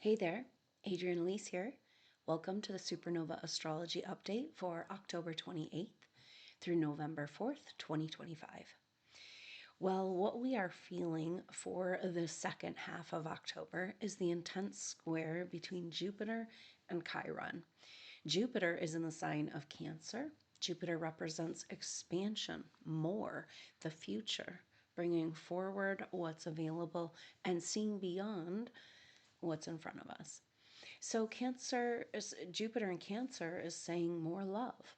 Hey there, Adrienne Elise here. Welcome to the SuperNova Astrology Update for October 28th through November 4th, 2025. Well, what we are feeling for the second half of October is the intense square between Jupiter and Chiron. Jupiter is in the sign of Cancer. Jupiter represents expansion, more, the future, bringing forward what's available and seeing beyond what's in front of us. So Jupiter in Cancer is saying more love.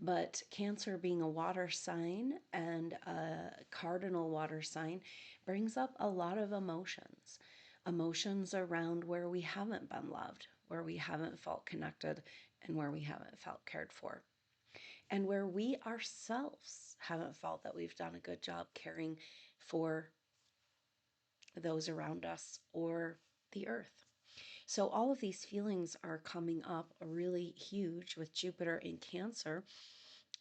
But Cancer being a water sign and a cardinal water sign brings up a lot of emotions. Emotions around where we haven't been loved, where we haven't felt connected, and where we haven't felt cared for. And where we ourselves haven't felt that we've done a good job caring for those around us or the earth. So all of these feelings are coming up really huge with Jupiter in Cancer,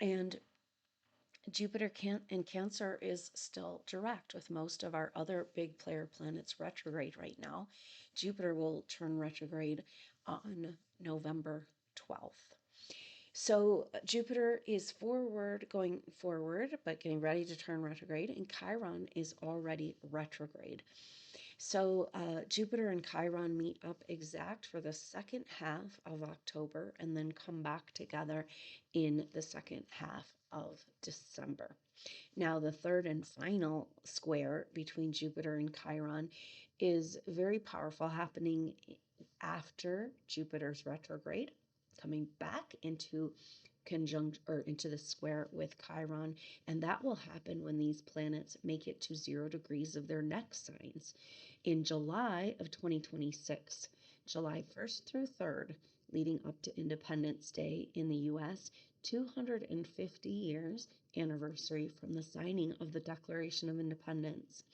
and Jupiter in Cancer is still direct with most of our other big player planets retrograde right now. Jupiter will turn retrograde on November 12th. So Jupiter is going forward, but getting ready to turn retrograde, and Chiron is already retrograde. So Jupiter and Chiron meet up exact for the second half of October and then come back together in the second half of December. Now, the third and final square between Jupiter and Chiron is very powerful, happening after Jupiter's retrograde, coming back into conjunct or into the square with Chiron, and that will happen when these planets make it to 0 degrees of their next signs in July of 2026, July 1st through 3rd, leading up to Independence Day in the US, 250 years anniversary from the signing of the Declaration of Independence.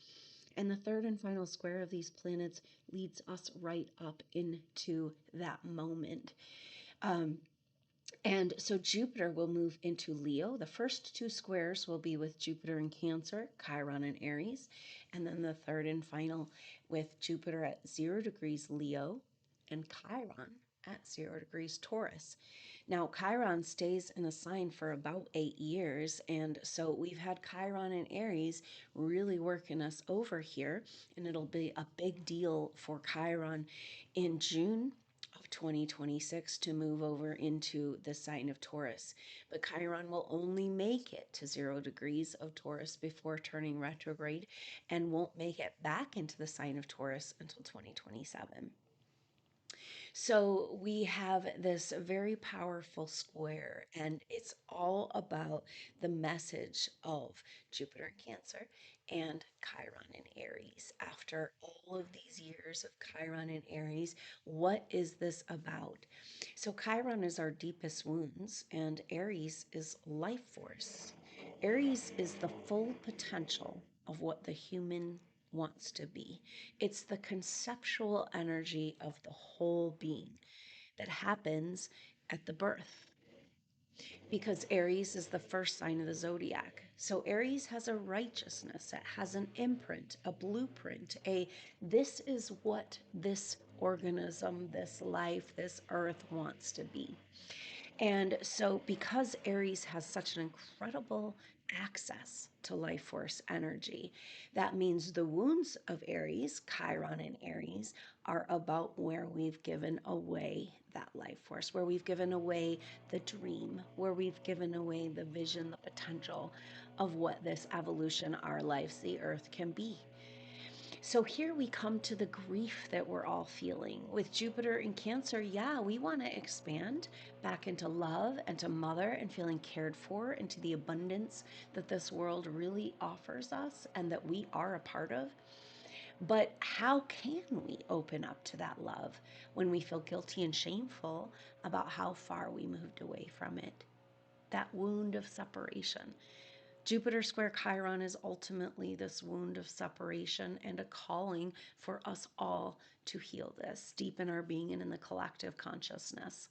And the third and final square of these planets leads us right up into that moment. And so Jupiter will move into Leo. The first two squares will be with Jupiter in Cancer, Chiron in Aries, and then the third and final with Jupiter at 0 degrees Leo and Chiron at 0 degrees Taurus. Now, Chiron stays in a sign for about 8 years, and so we've had Chiron in Aries really working us over here, and it'll be a big deal for Chiron in June of 2026 to move over into the sign of Taurus. But Chiron will only make it to 0 degrees of Taurus before turning retrograde and won't make it back into the sign of Taurus until 2027. So we have this very powerful square, and it's all about the message of Jupiter in Cancer and Chiron in Aries. After all of these years of Chiron in Aries, what is this about? So Chiron is our deepest wounds, and Aries is life force. Aries is the full potential of what the human wants to be. It's the conceptual energy of the whole being that happens at the birth. Because Aries is the first sign of the zodiac. So Aries has a righteousness, it has an imprint, a blueprint, this is what this organism, this life, this earth wants to be. And so because Aries has such an incredible access to life force energy, that means the wounds of Aries, Chiron and Aries, are about where we've given away that life force, where we've given away the dream, where we've given away the vision, the potential of what this evolution, our lives, the earth can be. So here we come to the grief that we're all feeling. With Jupiter in Cancer, yeah, we want to expand back into love and to mother and feeling cared for, into the abundance that this world really offers us and that we are a part of. But how can we open up to that love when we feel guilty and shameful about how far we moved away from it? That wound of separation. Jupiter square Chiron is ultimately this wound of separation and a calling for us all to heal this deep in our being and in the collective consciousness.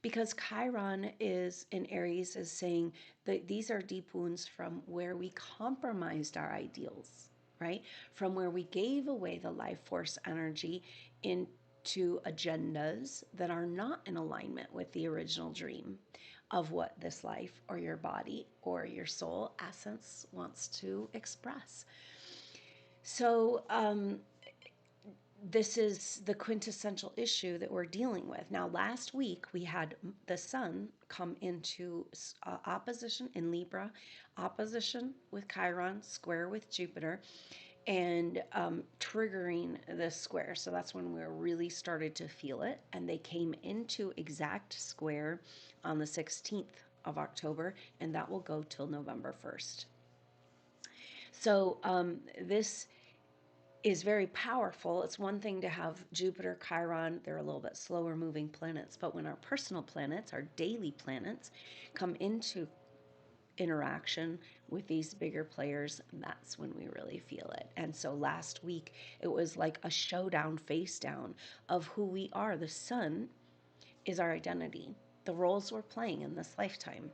Because Chiron is in Aries is saying that these are deep wounds from where we compromised our ideals, right? From where we gave away the life force energy in to agendas that are not in alignment with the original dream of what this life or your body or your soul essence wants to express. So, this is the quintessential issue that we're dealing with. Now, last week we had the sun come into opposition in Libra, opposition with Chiron, square with Jupiter, and triggering this square. So that's when we really started to feel it. And they came into exact square on the 16th of October, and that will go till November 1st. So this is very powerful. It's one thing to have Jupiter, Chiron, they're a little bit slower moving planets, but when our personal planets, our daily planets, come into interaction with these bigger players, that's when we really feel it. And so last week, it was like a showdown, face down of who we are. The sun is our identity, the roles we're playing in this lifetime,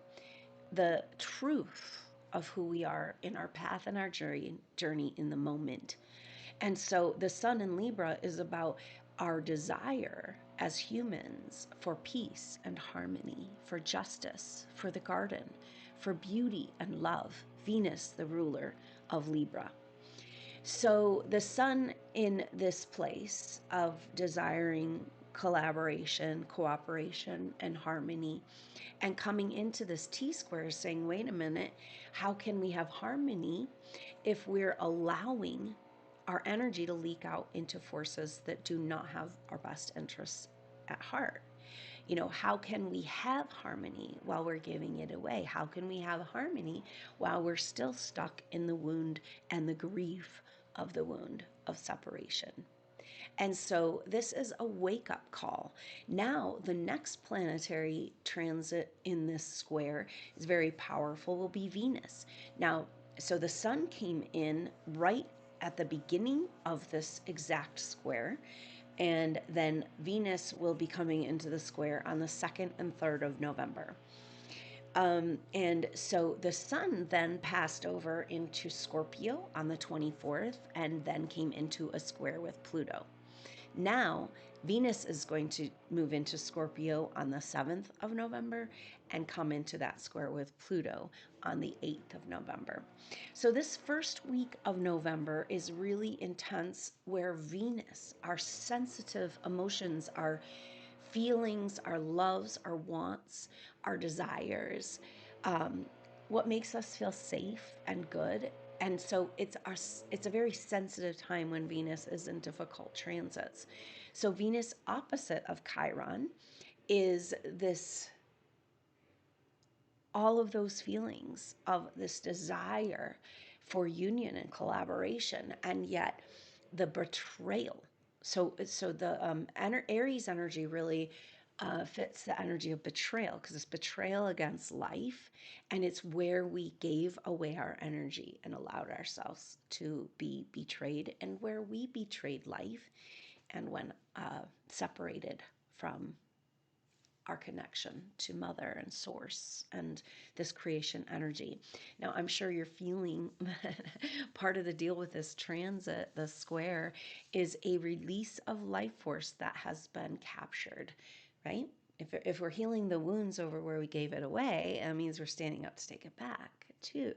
the truth of who we are in our path and our journey in the moment. And so the sun in Libra is about our desire as humans for peace and harmony, for justice, for the garden, for beauty and love. Venus, the ruler of Libra. So the sun in this place of desiring collaboration, cooperation, and harmony, and coming into this T-square saying, wait a minute, how can we have harmony if we're allowing our energy to leak out into forces that do not have our best interests at heart? You know, how can we have harmony while we're giving it away? How can we have harmony while we're still stuck in the wound and the grief of the wound of separation? And so this is a wake-up call. Now, the next planetary transit in this square is very powerful, will be Venus. Now, so the sun came in right at the beginning of this exact square, and then Venus will be coming into the square on the 2nd and 3rd of November. And so the sun then passed over into Scorpio on the 24th and then came into a square with Pluto. Now, Venus is going to move into Scorpio on the 7th of November and come into that square with Pluto on the 8th of November. So this first week of November is really intense, where Venus, our sensitive emotions, our feelings, our loves, our wants, our desires, what makes us feel safe and good. And so it's a very sensitive time when Venus is in difficult transits. So Venus opposite of Chiron is this, all of those feelings of this desire for union and collaboration, and yet the betrayal. So the Aries energy really fits the energy of betrayal, because it's betrayal against life, and it's where we gave away our energy and allowed ourselves to be betrayed, and where we betrayed life, and when separated from our connection to mother and source and this creation energy. Now, I'm sure you're feeling that part of the deal with this transit, the square, is a release of life force that has been captured, right? If we're healing the wounds over where we gave it away, that means we're standing up to take it back too.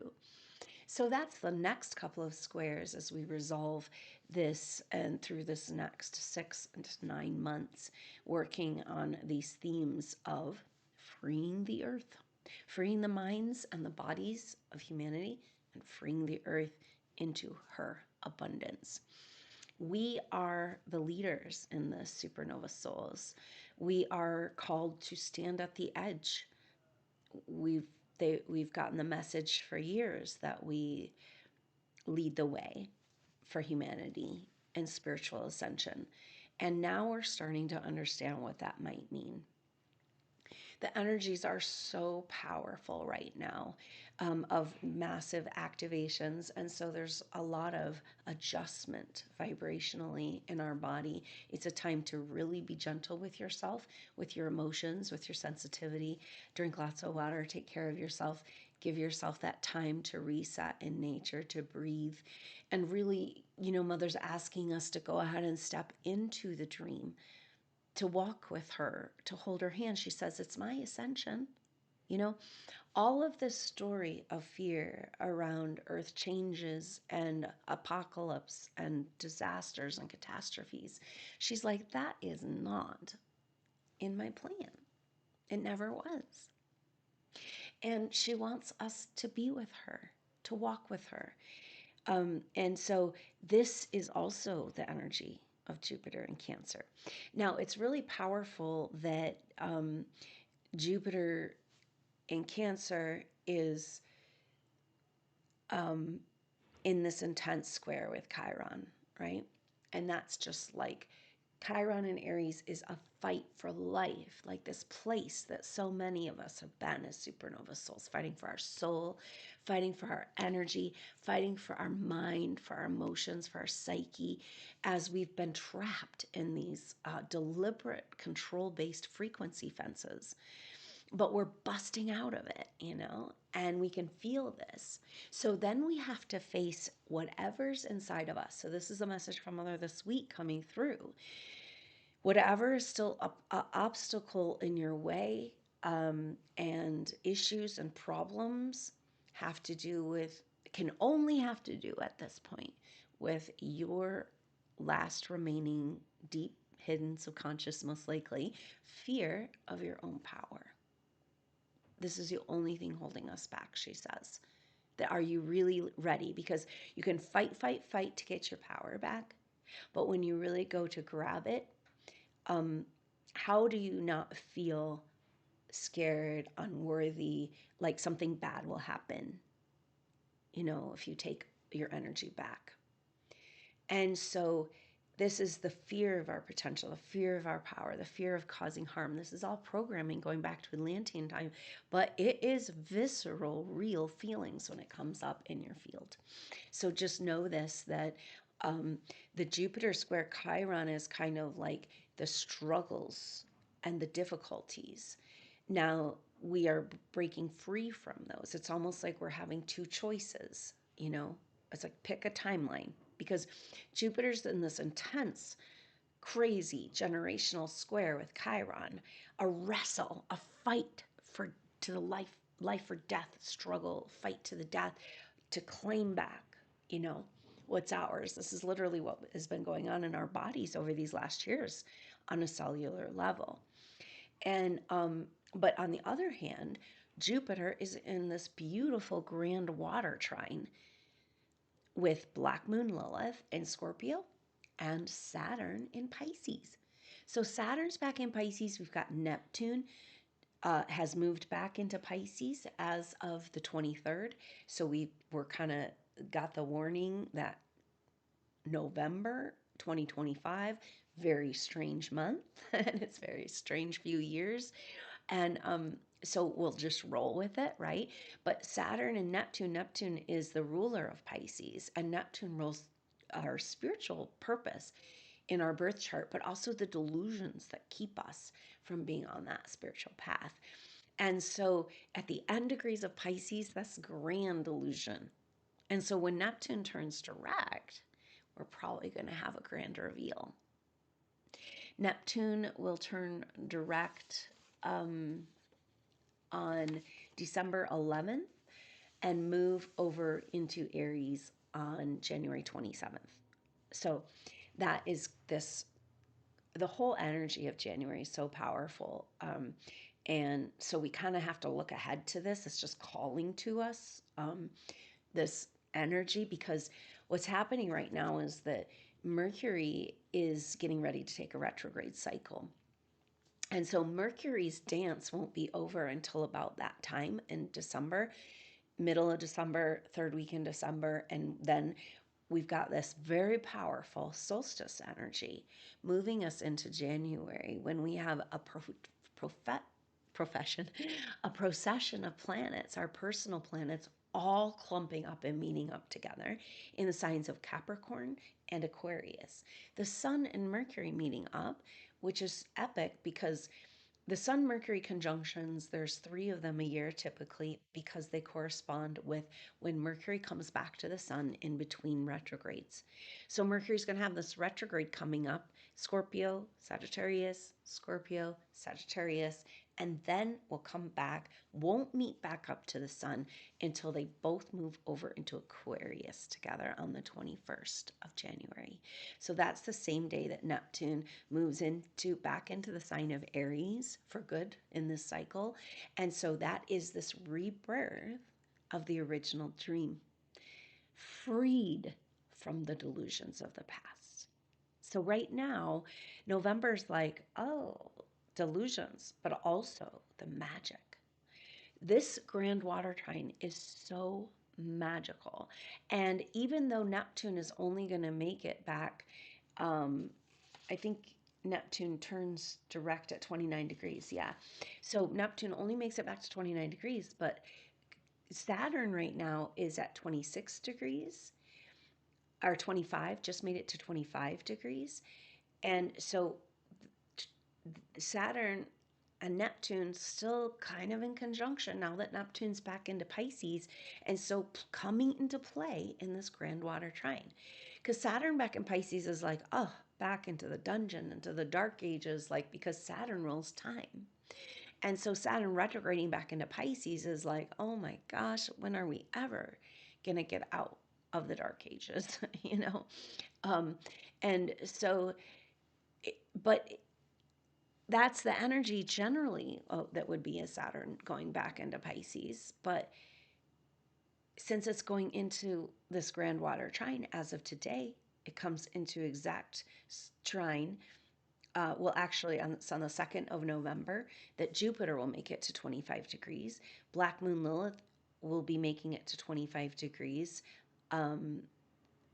So that's the next couple of squares as we resolve this, and through this next 6 to 9 months, working on these themes of freeing the earth, freeing the minds and the bodies of humanity, and freeing the earth into her abundance. We are the leaders in the supernova souls. We are called to stand at the edge. We've gotten the message for years that we lead the way for humanity and spiritual ascension. And now we're starting to understand what that might mean. The energies are so powerful right now, of massive activations. And so there's a lot of adjustment vibrationally in our body. It's a time to really be gentle with yourself, with your emotions, with your sensitivity. Drink lots of water, take care of yourself, give yourself that time to reset in nature, to breathe. And really, Mother's asking us to go ahead and step into the dream to walk with her, to hold her hand. She says, it's my ascension. You know, all of this story of fear around earth changes and apocalypse and disasters and catastrophes, she's like, that is not in my plan. It never was. And she wants us to be with her, to walk with her. And so this is also the energy of Jupiter in Cancer. Now, it's really powerful that Jupiter in Cancer is in this intense square with Chiron, right? And that's just like Chiron in Aries is a fight for life, like this place that so many of us have been as supernova souls, fighting for our soul, fighting for our energy, fighting for our mind, for our emotions, for our psyche, as we've been trapped in these deliberate control-based frequency fences. But we're busting out of it, and we can feel this. So then we have to face whatever's inside of us. So this is a message from Mother this week coming through. Whatever is still an obstacle in your way, and issues and problems can only have to do at this point with your last remaining deep hidden subconscious, most likely, fear of your own power. This is the only thing holding us back, she says. That are you really ready? Because you can fight to get your power back. But when you really go to grab it, how do you not feel scared, unworthy, like something bad will happen, if you take your energy back? And so this is the fear of our potential, the fear of our power, the fear of causing harm. This is all programming going back to Atlantean time, but it is visceral, real feelings when it comes up in your field. So just know this, that the Jupiter square Chiron is kind of like the struggles and the difficulties. Now we are breaking free from those. It's almost like we're having two choices, It's like pick a timeline, because Jupiter's in this intense, crazy generational square with Chiron, a wrestle, a fight to the life or death struggle, fight to the death to claim back, what's ours. This is literally what has been going on in our bodies over these last years on a cellular level. And but on the other hand, Jupiter is in this beautiful Grand Water Trine with Black Moon Lilith in Scorpio and Saturn in Pisces. So Saturn's back in Pisces. We've got Neptune has moved back into Pisces as of the 23rd. So we were kind of got the warning that November 2025, very strange month, and it's very strange few years. And so we'll just roll with it, right? But Saturn and Neptune is the ruler of Pisces, and Neptune rules our spiritual purpose in our birth chart, but also the delusions that keep us from being on that spiritual path. And so at the end degrees of Pisces, that's grand delusion. And so when Neptune turns direct, we're probably going to have a grand reveal. Neptune will turn direct on December 11th and move over into Aries on January 27th. So that is the whole energy of January is so powerful. And so we kind of have to look ahead to this. It's just calling to us, this energy, because what's happening right now is that Mercury is getting ready to take a retrograde cycle. And so Mercury's dance won't be over until about that time in December, middle of December, third week in December. And then we've got this very powerful solstice energy moving us into January, when we have a procession of planets, our personal planets, all clumping up and meeting up together in the signs of Capricorn and Aquarius. The Sun and Mercury meeting up, which is epic because the Sun-Mercury conjunctions, there's 3 of them a year typically, because they correspond with when Mercury comes back to the Sun in between retrogrades. So Mercury's going to have this retrograde coming up Scorpio, Sagittarius, Scorpio, Sagittarius, and then will come back, won't meet back up to the sun until they both move over into Aquarius together on the 21st of January. So that's the same day that Neptune moves back into the sign of Aries for good in this cycle. And so that is this rebirth of the original dream, freed from the delusions of the past. So right now, November's like, oh, delusions, but also the magic. This Grand Water Trine is so magical. And even though Neptune is only going to make it back, I think Neptune turns direct at 29 degrees. Yeah. So Neptune only makes it back to 29 degrees, but Saturn right now is at 26 degrees or 25, just made it to 25 degrees. And so Saturn and Neptune still kind of in conjunction now that Neptune's back into Pisces. And so coming into play in this Grand Water Trine. Because Saturn back in Pisces is like, oh, back into the dungeon, into the dark ages, like because Saturn rules time. And so Saturn retrograding back into Pisces is like, oh my gosh, when are we ever going to get out of the dark ages? you know? And so, but that's the energy generally that would be a Saturn going back into Pisces. But since it's going into this Grand Water Trine as of today, it comes into exact trine. Well, actually, it's on the 2nd of November that Jupiter will make it to 25 degrees. Black Moon Lilith will be making it to 25 degrees.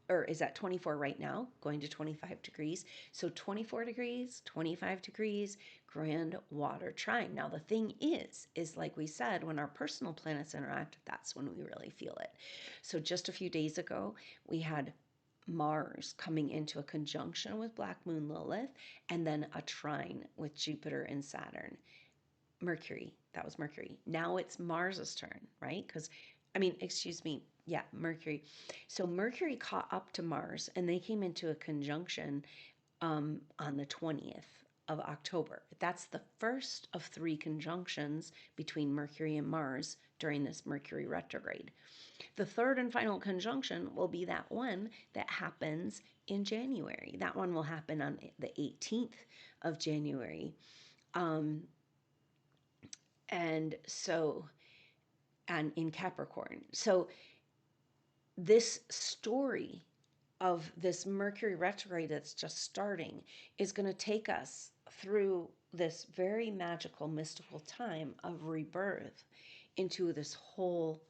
Or is at 24 right now, going to 25 degrees. So 24 degrees, 25 degrees, Grand Water Trine. Now, the thing is like we said, when our personal planets interact, that's when we really feel it. So just a few days ago, we had Mars coming into a conjunction with Black Moon Lilith, and then a trine with Jupiter and Saturn. Mercury, that was Mercury. Now it's Mars's turn, right? Mercury. So Mercury caught up to Mars and they came into a conjunction on the 20th of October. That's the first of 3 conjunctions between Mercury and Mars during this Mercury retrograde. The third and final conjunction will be that one that happens in January. That one will happen on the 18th of January. And in Capricorn. So this story of this Mercury retrograde that's just starting is going to take us through this very magical, mystical time of rebirth into this whole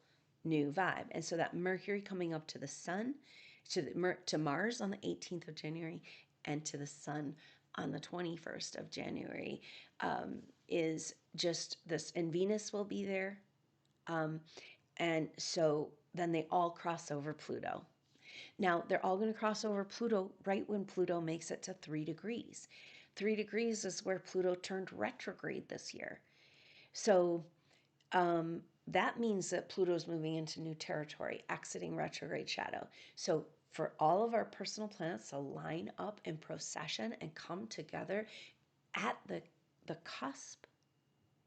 new vibe. And so that Mercury coming up to the sun, to Mars on the 18th of January, and to the sun on the 21st of January is just this, and Venus will be there. And so then they all cross over Pluto. Now, they're all going to cross over Pluto right when Pluto makes it to 3 degrees. 3 degrees is where Pluto turned retrograde this year. So that means that Pluto's moving into new territory, exiting retrograde shadow. So for all of our personal planets to line up in procession and come together at the cusp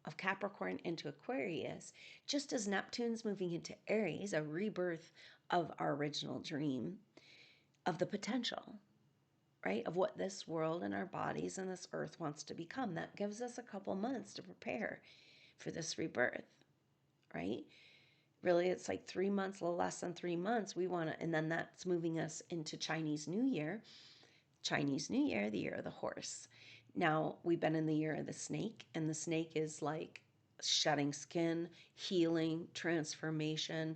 of Capricorn into Aquarius, just as Neptune's moving into Aries, a rebirth of our original dream, of the potential, right? Of what this world and our bodies and this earth wants to become. That gives us a couple months to prepare for this rebirth, right? Really, it's like 3 months, a little less than 3 months. And then that's moving us into Chinese New Year. Chinese New Year, the year of the horse. Now, we've been in the year of the snake, and the snake is like shedding skin, healing, transformation,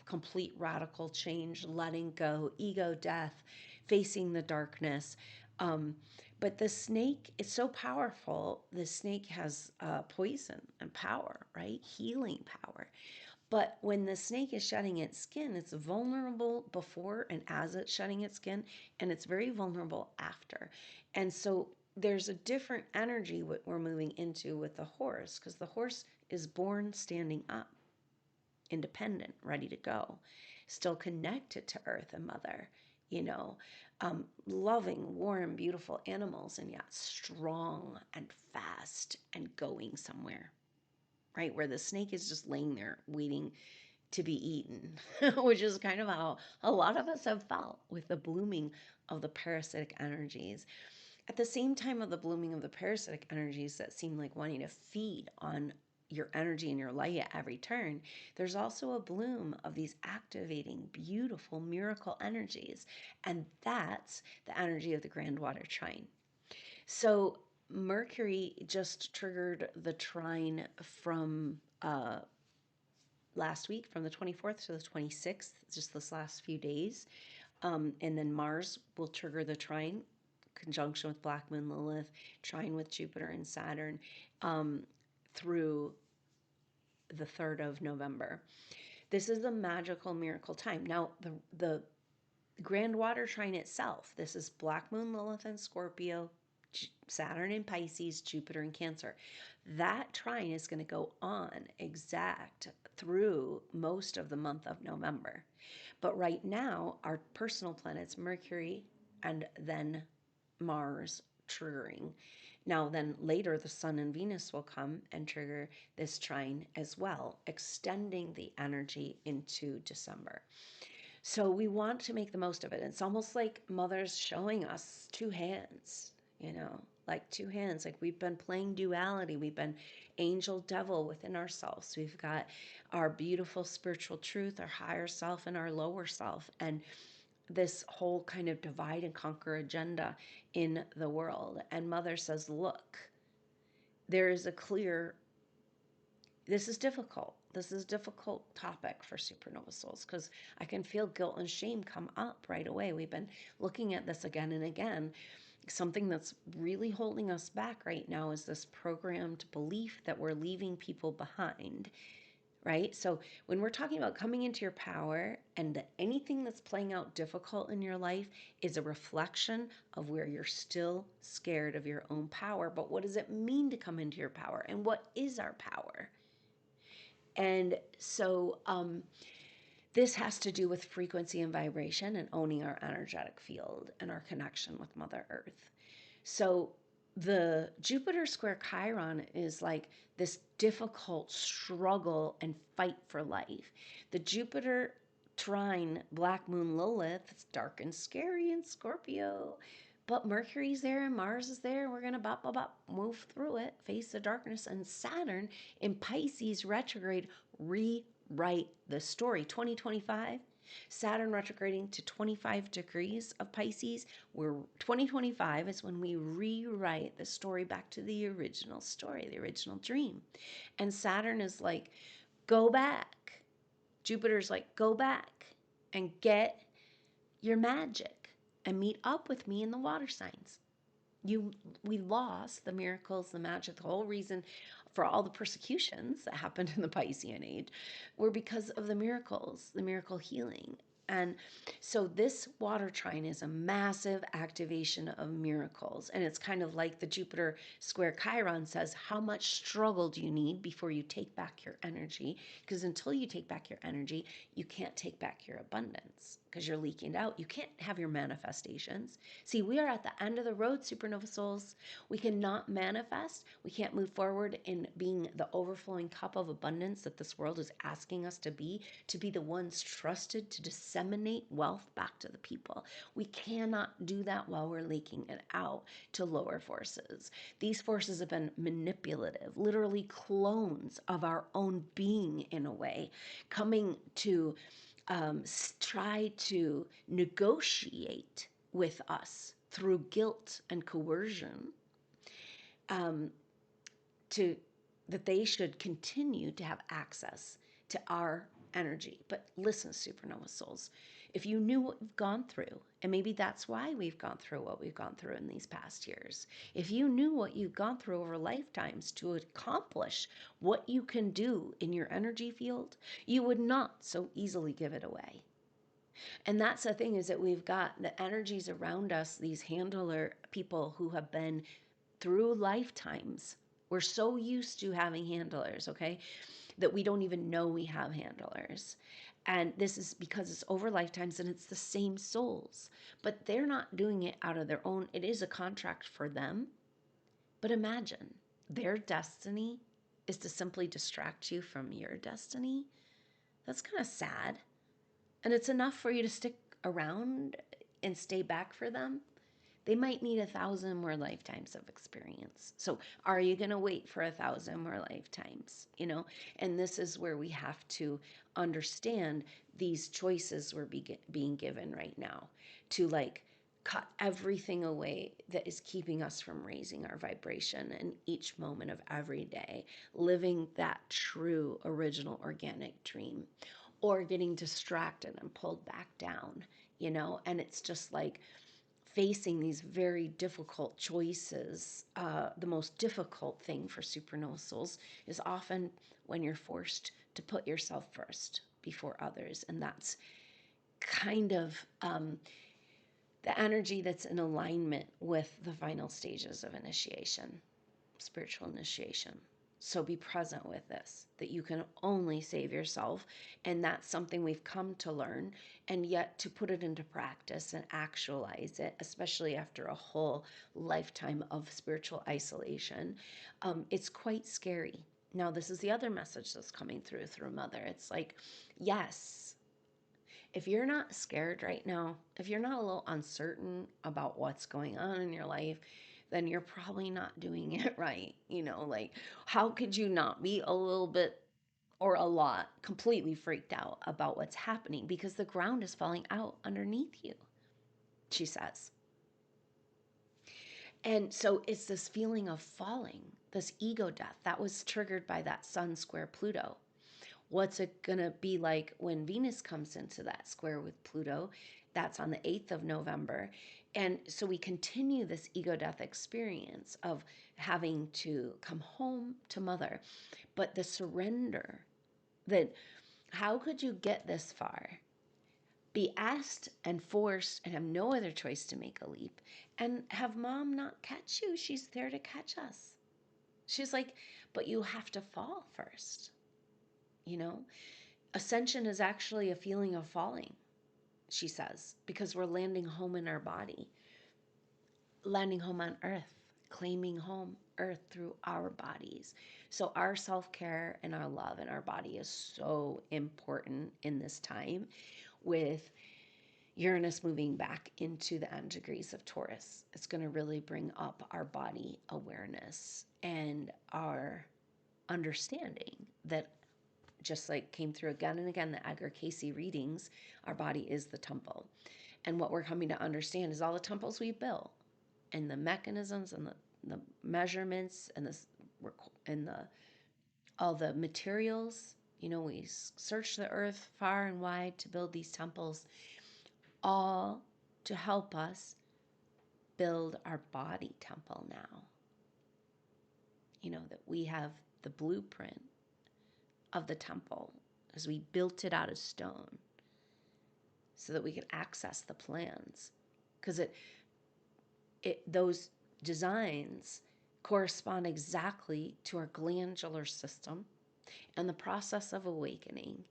complete radical change, letting go, ego death, facing the darkness. But the snake is so powerful. The snake has poison and power, right? Healing power. But when the snake is shedding its skin, it's vulnerable before and as it's shedding its skin, and it's very vulnerable after. And so there's a different energy what we're moving into with the horse, because the horse is born standing up, independent, ready to go, still connected to Earth and Mother, loving, warm, beautiful animals, and yet strong and fast and going somewhere, right? Where the snake is just laying there waiting to be eaten, which is kind of how a lot of us have felt with the blooming of the parasitic energies. At the same time of the blooming of the parasitic energies that seem like wanting to feed on your energy and your light at every turn, there's also a bloom of these activating, beautiful miracle energies. And that's the energy of the Grand Water Trine. So Mercury just triggered the trine from last week, from the 24th to the 26th, just this last few days. And then Mars will trigger the trine, conjunction with Black Moon Lilith, trine with Jupiter and Saturn, through the 3rd of November. This is a magical miracle time. Now, the Grand Water Trine itself, this is Black Moon Lilith and Scorpio, Saturn in Pisces, Jupiter in Cancer. That trine is going to go on exact through most of the month of November. But right now, our personal planets, Mercury and then Mars, triggering. Now, then later, the Sun and Venus will come and trigger this trine as well, extending the energy into December. So we want to make the most of it. It's almost like Mother's showing us two hands, like two hands. Like we've been playing duality. We've been angel devil within ourselves. We've got our beautiful spiritual truth, our higher self, and our lower self. And this whole kind of divide and conquer agenda in the world. And Mother says, look, there is a clear, this is difficult. This is a difficult topic for supernova souls because I can feel guilt and shame come up right away. We've been looking at this again and again. Something that's really holding us back right now is this programmed belief that we're leaving people behind, right? So when we're talking about coming into your power and that anything that's playing out difficult in your life is a reflection of where you're still scared of your own power. But what does it mean to come into your power? And what is our power? And so this has to do with frequency and vibration and owning our energetic field and our connection with Mother Earth. So the Jupiter square Chiron is like this difficult struggle and fight for life. The Jupiter trine Black Moon Lilith, it's dark and scary in Scorpio. But Mercury's there and Mars is there. We're going to move through it, face the darkness. And Saturn in Pisces retrograde, rewrite the story. 2025, Saturn retrograding to 25 degrees of Pisces. Where 2025 is when we rewrite the story back to the original story, the original dream. And Saturn is like, go back. Jupiter's like, go back and get your magic and meet up with me in the water signs. We lost the miracles, the magic, the whole reason for all the persecutions that happened in the Piscean age were because of the miracles, the miracle healing. And so this water trine is a massive activation of miracles. And it's kind of like the Jupiter square Chiron says, how much struggle do you need before you take back your energy? Because until you take back your energy, you can't take back your abundance because you're leaking it out. You can't have your manifestations. See, we are at the end of the road, supernova souls. We cannot manifest. We can't move forward in being the overflowing cup of abundance that this world is asking us to be the ones trusted to disseminate wealth back to the people. We cannot do that while we're leaking it out to lower forces. These forces have been manipulative, literally clones of our own being in a way, coming to try to negotiate with us through guilt and coercion, that they should continue to have access to our energy. But listen, supernova souls, if you knew what we've gone through, and maybe that's why we've gone through what we've gone through in these past years, if you knew what you've gone through over lifetimes to accomplish what you can do in your energy field, you would not so easily give it away. And that's the thing, is that we've got the energies around us, these handler people who have been through lifetimes. We're so used to having handlers, okay, that we don't even know we have handlers. And this is because it's over lifetimes and it's the same souls, but they're not doing it out of their own. It is a contract for them. But imagine their destiny is to simply distract you from your destiny. That's kind of sad. And it's enough for you to stick around and stay back for them. They might need 1,000 more lifetimes of experience. So are you going to wait for 1,000 more lifetimes? And this is where we have to understand these choices we're being given right now to cut everything away that is keeping us from raising our vibration in each moment of every day, living that true original organic dream, or getting distracted and pulled back down, and it's just facing these very difficult choices. The most difficult thing for supernova souls is often when you're forced to put yourself first before others. And that's kind of the energy that's in alignment with the final stages of initiation, spiritual initiation. So be present with this, that you can only save yourself. And that's something we've come to learn. And yet to put it into practice and actualize it, especially after a whole lifetime of spiritual isolation, it's quite scary. Now, this is the other message that's coming through Mother. It's yes, if you're not scared right now, if you're not a little uncertain about what's going on in your life, then you're probably not doing it right. How could you not be a little bit or a lot completely freaked out about what's happening? Because the ground is falling out underneath you, she says. And so it's this feeling of falling, this ego death that was triggered by that Sun square Pluto. What's it going to be like when Venus comes into that square with Pluto? That's on the 8th of November. And so we continue this ego death experience of having to come home to Mother. But the surrender, that how could you get this far? Be asked and forced and have no other choice to make a leap, and have Mom not catch you. She's there to catch us. She's like, but you have to fall first. Ascension is actually a feeling of falling, she says, because we're landing home in our body, landing home on Earth, claiming home Earth through our bodies. So our self-care and our love and our body is so important in this time, with Uranus moving back into the end degrees of Taurus. It's going to really bring up our body awareness and our understanding that, just like came through again and again, the Edgar Cayce readings, our body is the temple. And what we're coming to understand is all the temples we built, and the mechanisms and the measurements and all the materials. We search the earth far and wide to build these temples, all to help us build our body temple now. That we have the blueprint of the temple as we built it out of stone so that we could access the plans, because those designs correspond exactly to our glandular system and the process of awakening.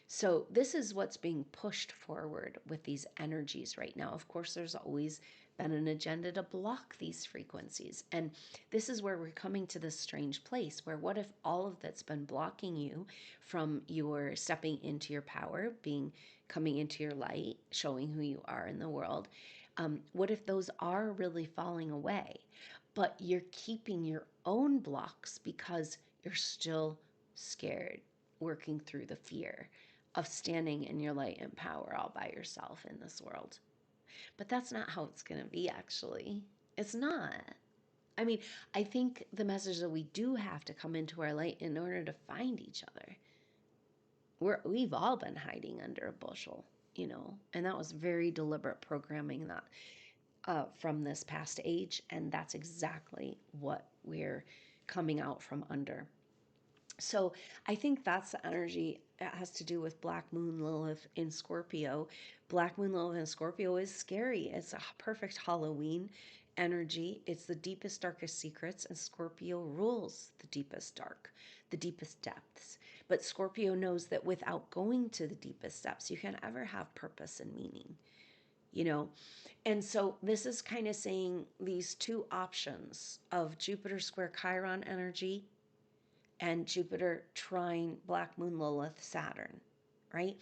So this is what's being pushed forward with these energies right now. Of course, there's always been an agenda to block these frequencies. And this is where we're coming to this strange place where, what if all of that's been blocking you from your stepping into your power, coming into your light, showing who you are in the world? What if those are really falling away, but you're keeping your own blocks because you're still scared, working through the fear of standing in your light and power all by yourself in this world? But that's not how it's going to be, actually. It's not. I mean, I think the message that we do have to come into our light in order to find each other. We've all been hiding under a bushel, and that was very deliberate programming that from this past age, and that's exactly what we're coming out from under. So I think that's the energy. It has to do with Black Moon Lilith in Scorpio. Black Moon Lilith in Scorpio is scary. It's a perfect Halloween energy. It's the deepest, darkest secrets, and Scorpio rules the deepest dark, the deepest depths. But Scorpio knows that without going to the deepest depths, you can't ever have purpose and meaning, you know? And so this is kind of saying these two options of Jupiter square Chiron energy and Jupiter trine Black Moon Lilith Saturn, right?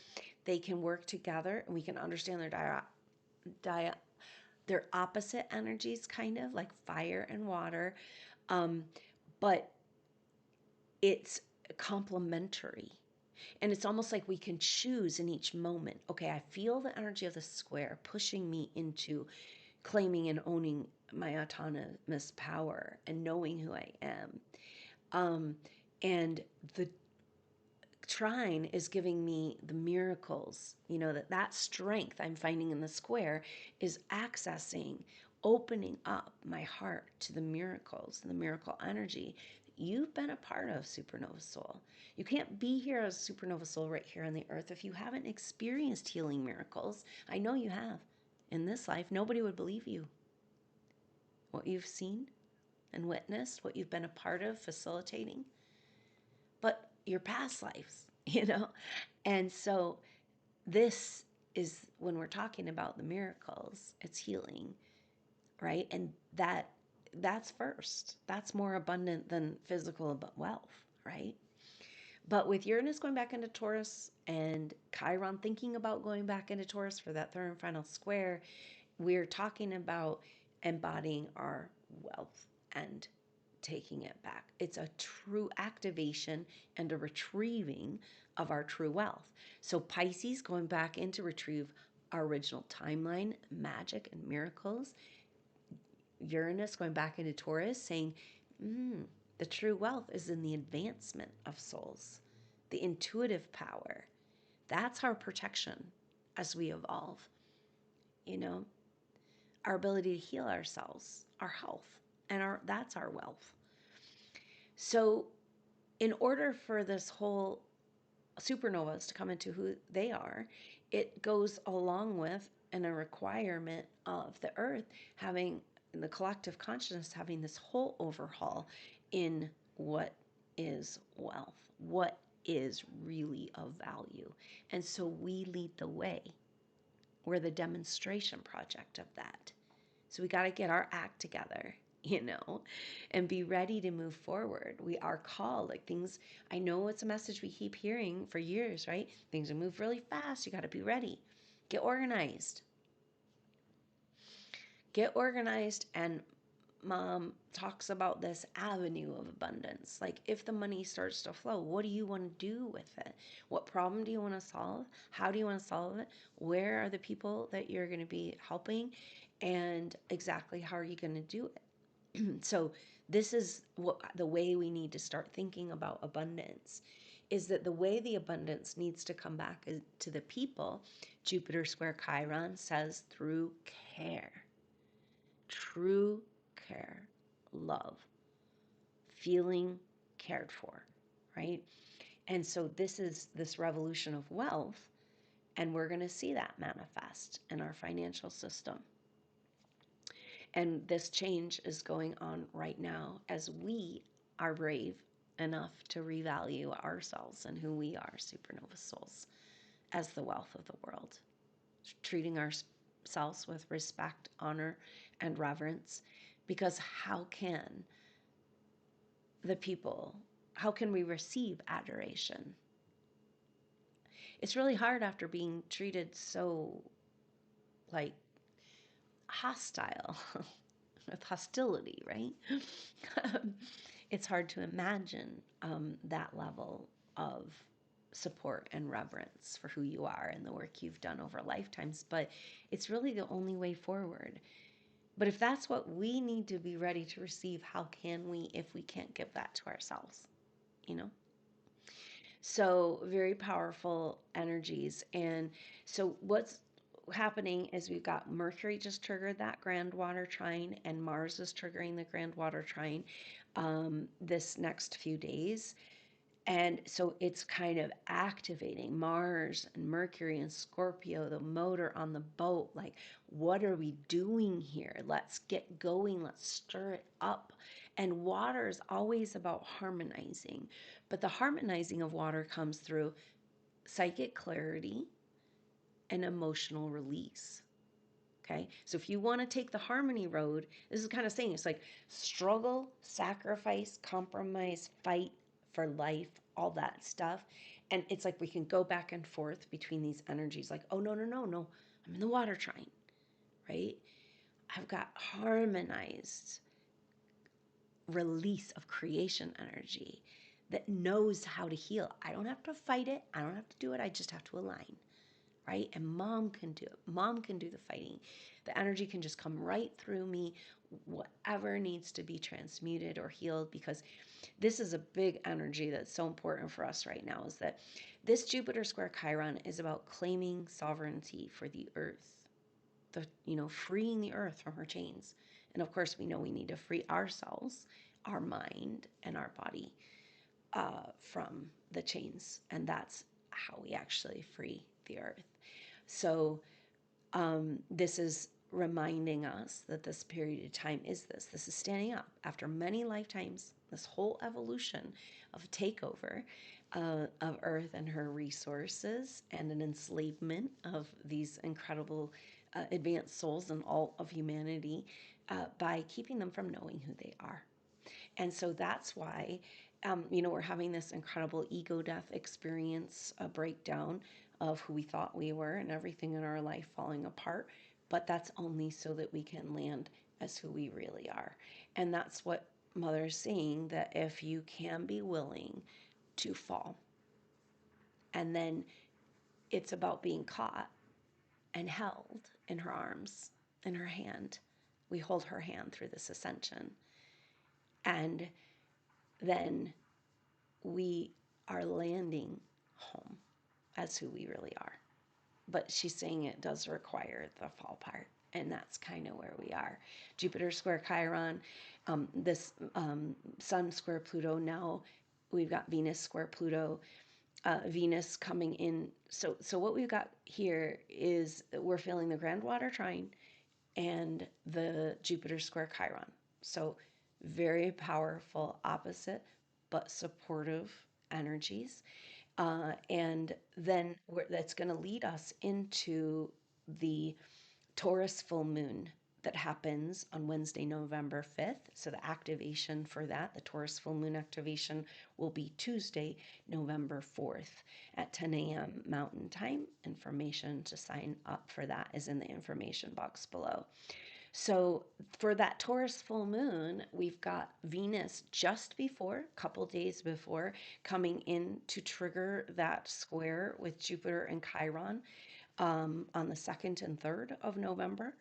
They can work together and we can understand their opposite energies, kind of like fire and water, but it's complementary. And it's almost like we can choose in each moment. Okay, I feel the energy of the square pushing me into claiming and owning my autonomous power and knowing who I am. And the trine is giving me the miracles, that strength I'm finding in the square is accessing, opening up my heart to the miracles and the miracle energy. You've been a part of Supernova Soul. You can't be here as Supernova Soul right here on the earth if you haven't experienced healing miracles. I know you have. In this life, nobody would believe you. What you've seen and witnessed, what you've been a part of, facilitating. But your past lives, And so this is when we're talking about the miracles, it's healing, right? And that's first. That's more abundant than physical wealth, right? But with Uranus going back into Taurus and Chiron thinking about going back into Taurus for that third and final square, we're talking about embodying our wealth and taking it back. It's a true activation and a retrieving of our true wealth. So Pisces going back in to retrieve our original timeline, magic and miracles. Uranus going back into Taurus saying, the true wealth is in the advancement of souls, the intuitive power. That's our protection as we evolve, our ability to heal ourselves, our health, and that's our wealth. So in order for this whole supernovas to come into who they are, it goes along with and a requirement of the earth having the collective consciousness having this whole overhaul in what is wealth, what is really of value. And so we lead the way. We're the demonstration project of that. So we got to get our act together, and be ready to move forward. We are called, like things, I know it's a message we keep hearing for years, right? Things will move really fast. You got to be ready. Get organized. Get organized. And Mom talks about this avenue of abundance. Like if the money starts to flow, what do you want to do with it? What problem do you want to solve? How do you want to solve it? Where are the people that you're going to be helping? And exactly how are you going to do it? So this is the way we need to start thinking about abundance, is that the way the abundance needs to come back to the people, Jupiter square Chiron says, through care. True care, love, feeling cared for, right? And so this is this revolution of wealth, and we're going to see that manifest in our financial system. And this change is going on right now as we are brave enough to revalue ourselves and who we are, supernova souls, as the wealth of the world. Treating ourselves with respect, honor, and reverence. Because how can we receive adoration? It's really hard after being treated so hostile, with hostility, right? It's hard to imagine that level of support and reverence for who you are and the work you've done over lifetimes, but it's really the only way forward. But if that's what we need to be ready to receive, how can we if we can't give that to ourselves? So very powerful energies. And so what's happening is we've got Mercury just triggered that Grand Water Trine, and Mars is triggering the Grand Water Trine this next few days. And so it's kind of activating Mars and Mercury and Scorpio, the motor on the boat. Like, what are we doing here? Let's get going. Let's stir it up. And water is always about harmonizing. But the harmonizing of water comes through psychic clarity and emotional release. Okay. So if you want to take the harmony road, this is kind of saying it's like struggle, sacrifice, compromise, fight for life, all that stuff. And it's like we can go back and forth between these energies like, oh, no, no, no, no. I'm in the water trine, right? I've got harmonized release of creation energy that knows how to heal. I don't have to fight it. I don't have to do it. I just have to align. Right? And mom can do it. Mom can do the fighting. The energy can just come right through me, whatever needs to be transmuted or healed, because this is a big energy that's so important for us right now, is that this Jupiter square Chiron is about claiming sovereignty for the earth, freeing the earth from her chains. And of course, we know we need to free ourselves, our mind, and our body from the chains. And that's how we actually free the earth. So this is reminding us that this period of time is this. This is standing up after many lifetimes, this whole evolution of takeover of Earth and her resources and an enslavement of these incredible advanced souls and all of humanity by keeping them from knowing who they are. And so that's why, we're having this incredible ego death experience, a breakdown of who we thought we were and everything in our life falling apart. But that's only so that we can land as who we really are. And that's what Mother's saying, that if you can be willing to fall, and then it's about being caught and held in her arms, in her hand. We hold her hand through this ascension. And then we are landing home as who we really are. But she's saying it does require the fall part. And that's kind of where we are. Jupiter square Chiron, this Sun square Pluto. Now we've got Venus square Pluto. Venus coming in. So what we've got here is we're feeling the Grand Water Trine and the Jupiter square Chiron. So very powerful opposite, but supportive energies. And then that's going to lead us into the Taurus full moon that happens on Wednesday, November 5th. So the activation for that, the Taurus full moon activation, will be Tuesday, November 4th at 10 a.m. Mountain Time. Information to sign up for that is in the information box below. So for that Taurus full moon, we've got Venus just before, a couple days before, coming in to trigger that square with Jupiter and Chiron on the 2nd and 3rd of November.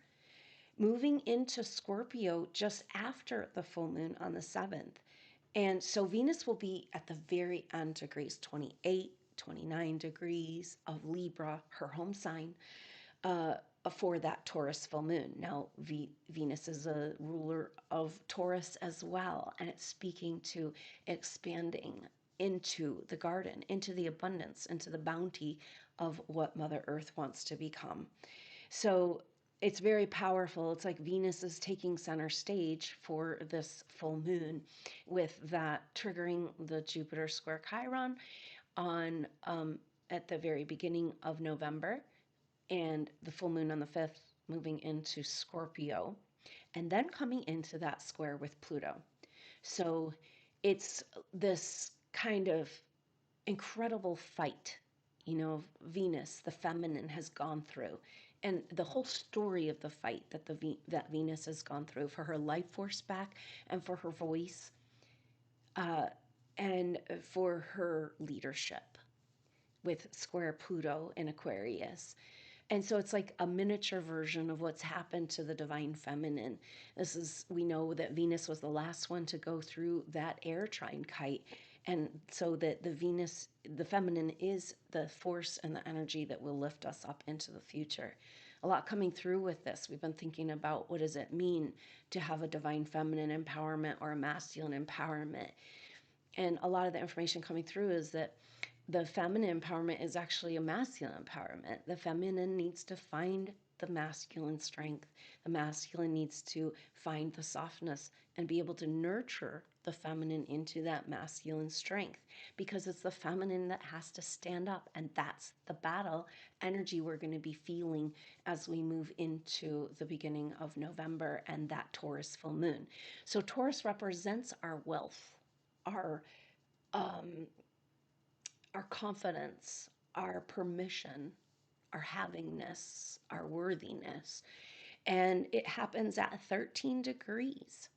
Moving into Scorpio just after the full moon on the 7th. And so Venus will be at the very end degrees, 28, 29 degrees of Libra, her home sign, for that Taurus full moon. Now, Venus is a ruler of Taurus as well, and it's speaking to expanding into the garden, into the abundance, into the bounty of what Mother Earth wants to become. So it's very powerful. It's like Venus is taking center stage for this full moon, with that triggering the Jupiter square Chiron on at the very beginning of November, and the full moon on the 5th moving into Scorpio, and then coming into that square with Pluto. So it's this kind of incredible fight, Venus, the feminine, has gone through. And the whole story of the fight that Venus has gone through for her life force back and for her voice and for her leadership with square Pluto in Aquarius. And so it's like a miniature version of what's happened to the divine feminine. We know that Venus was the last one to go through that air trine kite. And so that the feminine is the force and the energy that will lift us up into the future. A lot coming through with this. We've been thinking about, what does it mean to have a divine feminine empowerment or a masculine empowerment? And a lot of the information coming through is that the feminine empowerment is actually a masculine empowerment. The feminine needs to find the masculine strength. The masculine needs to find the softness and be able to nurture the feminine into that masculine strength, because it's the feminine that has to stand up. And that's the battle energy we're going to be feeling as we move into the beginning of November and that Taurus full moon. So Taurus represents our wealth, our um, our confidence, our permission, our havingness, our worthiness. And it happens at 13 degrees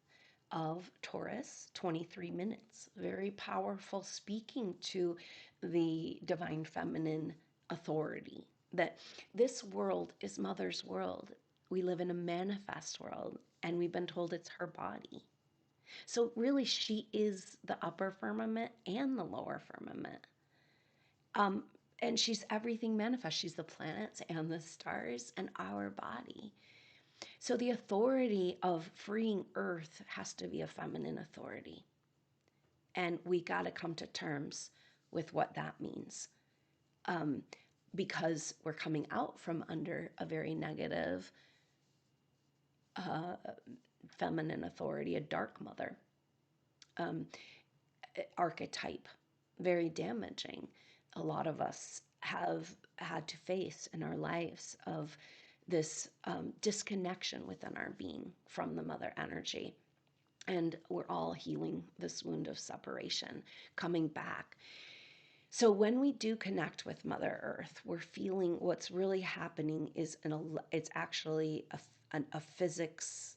of Taurus, 23 minutes. Very powerful, speaking to the divine feminine authority. That this world is Mother's world. We live in a manifest world, and we've been told it's her body. So, really, she is the upper firmament and the lower firmament. Um, and she's everything manifest. She's the planets and the stars and our body. So the authority of freeing Earth has to be a feminine authority. And we got to come to terms with what that means. Because we're coming out from under a very negative feminine authority, a dark mother archetype, very damaging. A lot of us have had to face in our lives of this disconnection within our being from the mother energy. And we're all healing this wound of separation, coming back. So when we do connect with Mother Earth, we're feeling what's really happening is it's actually a physics,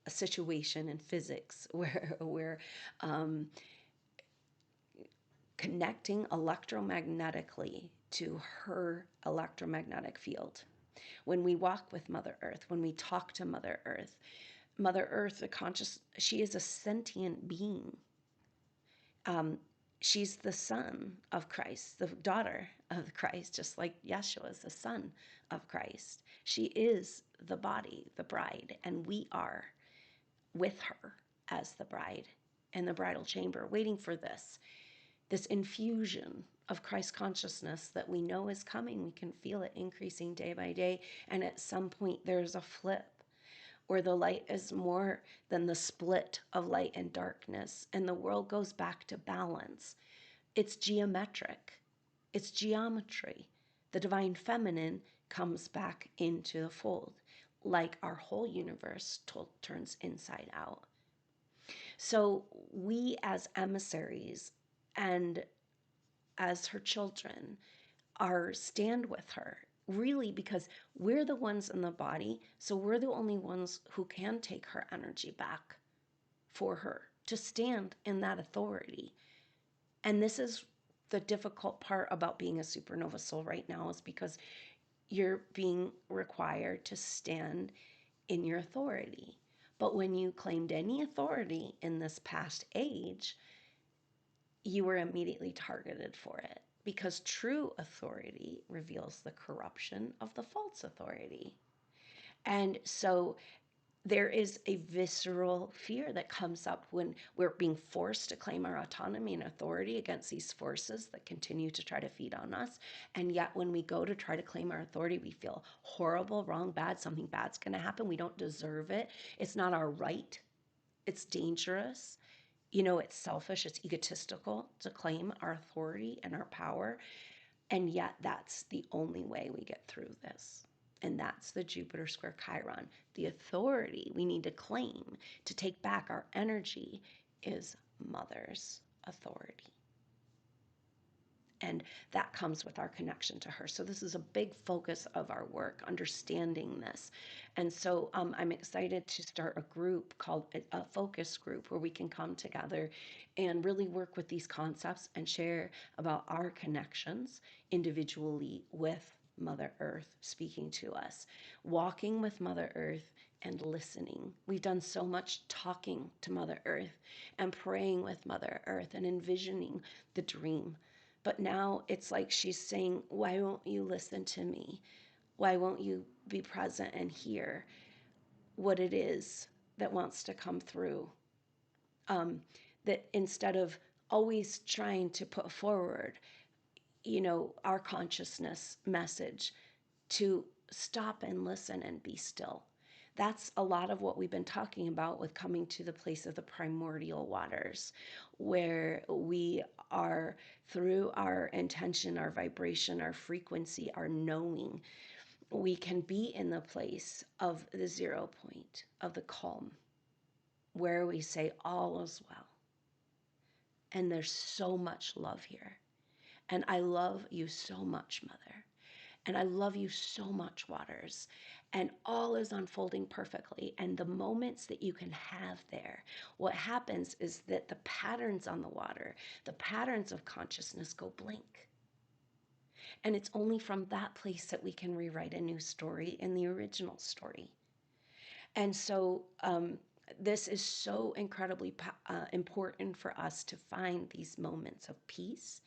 a situation in physics where we're connecting electromagnetically to her electromagnetic field. When we walk with Mother Earth, when we talk to Mother Earth, the conscious, she is a sentient being. She's the son of Christ, the daughter of Christ, just like Yeshua is the son of Christ. She is the body, the bride, and we are with her as the bride in the bridal chamber, waiting for this infusion of Christ consciousness that we know is coming. We can feel it increasing day by day. And at some point, there's a flip where the light is more than the split of light and darkness, and the world goes back to balance. It's geometric, it's geometry. The divine feminine comes back into the fold, like our whole universe turns inside out. So we as emissaries and as her children are stand with her, really, because we're the ones in the body, so we're the only ones who can take her energy back for her to stand in that authority. And this is the difficult part about being a supernova soul right now, is because you're being required to stand in your authority. But when you claimed any authority in this past age, you were immediately targeted for it, because true authority reveals the corruption of the false authority. And so there is a visceral fear that comes up when we're being forced to claim our autonomy and authority against these forces that continue to try to feed on us. And yet when we go to try to claim our authority, we feel horrible, wrong, bad, something bad's going to happen. We don't deserve it. It's not our right. It's dangerous. It's selfish, it's egotistical to claim our authority and our power. And yet that's the only way we get through this. And that's the Jupiter square Chiron. The authority we need to claim to take back our energy is Mother's authority. And that comes with our connection to her. So this is a big focus of our work, understanding this. And so I'm excited to start a group called a focus group, where we can come together and really work with these concepts and share about our connections individually with Mother Earth speaking to us, walking with Mother Earth and listening. We've done so much talking to Mother Earth and praying with Mother Earth and envisioning the dream. But now it's like she's saying, why won't you listen to me? Why won't you be present and hear what it is that wants to come through? That instead of always trying to put forward, our consciousness message to stop and listen and be still. That's a lot of what we've been talking about with coming to the place of the primordial waters, where we are, through our intention, our vibration, our frequency, our knowing, we can be in the place of the 0 point, of the calm, where we say, all is well. And there's so much love here. And I love you so much, Mother. And I love you so much, waters. And all is unfolding perfectly. And the moments that you can have there, what happens is that the patterns on the water, the patterns of consciousness go blank. And it's only from that place that we can rewrite a new story in the original story. And so this is so incredibly important for us to find these moments of peace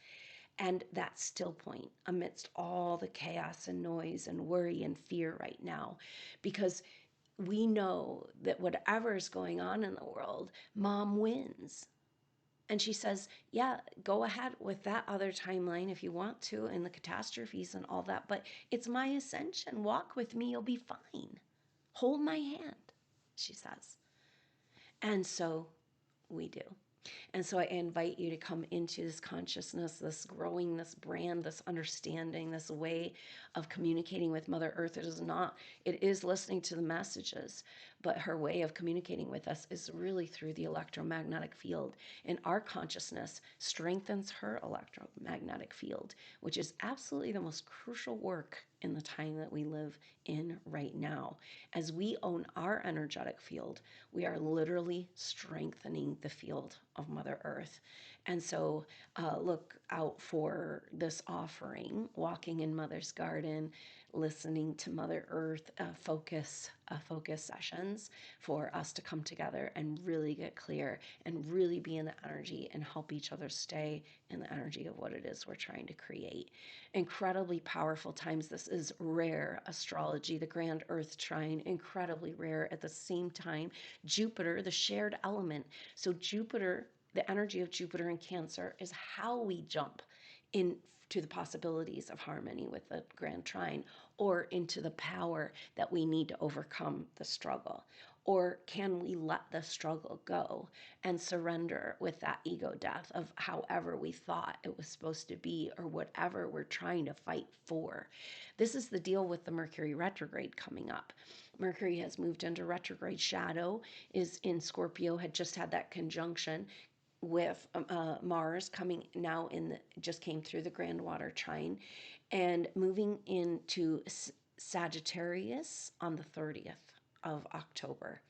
and that still point amidst all the chaos and noise and worry and fear right now, because we know that whatever is going on in the world, Mom wins. And she says, yeah, go ahead with that other timeline if you want to, and the catastrophes and all that, but it's my ascension. Walk with me, you'll be fine. Hold my hand, she says. And so we do. And so I invite you to come into this consciousness, this growing, this brand, this understanding, this way of communicating with Mother Earth. It is listening to the messages, but her way of communicating with us is really through the electromagnetic field. And our consciousness strengthens her electromagnetic field, which is absolutely the most crucial work in the time that we live in right now. As we own our energetic field, we are literally strengthening the field of Mother Earth. And so look out for this offering, Walking in Mother's Garden, listening to Mother Earth focus sessions for us to come together and really get clear and really be in the energy and help each other stay in the energy of what it is we're trying to create. Incredibly powerful times. This is rare astrology, the Grand Earth Trine, incredibly rare. At the same time, Jupiter, the shared element. So Jupiter, the energy of Jupiter in Cancer is how we jump into the possibilities of harmony with the Grand Trine, or into the power that we need to overcome the struggle. Or can we let the struggle go and surrender with that ego death of however we thought it was supposed to be, or whatever we're trying to fight for? This is the deal with the Mercury retrograde coming up. Mercury has moved into retrograde shadow, is in Scorpio, had just had that conjunction with Mars coming now just came through the Grand Water Trine and moving into Sagittarius on the 30th of October.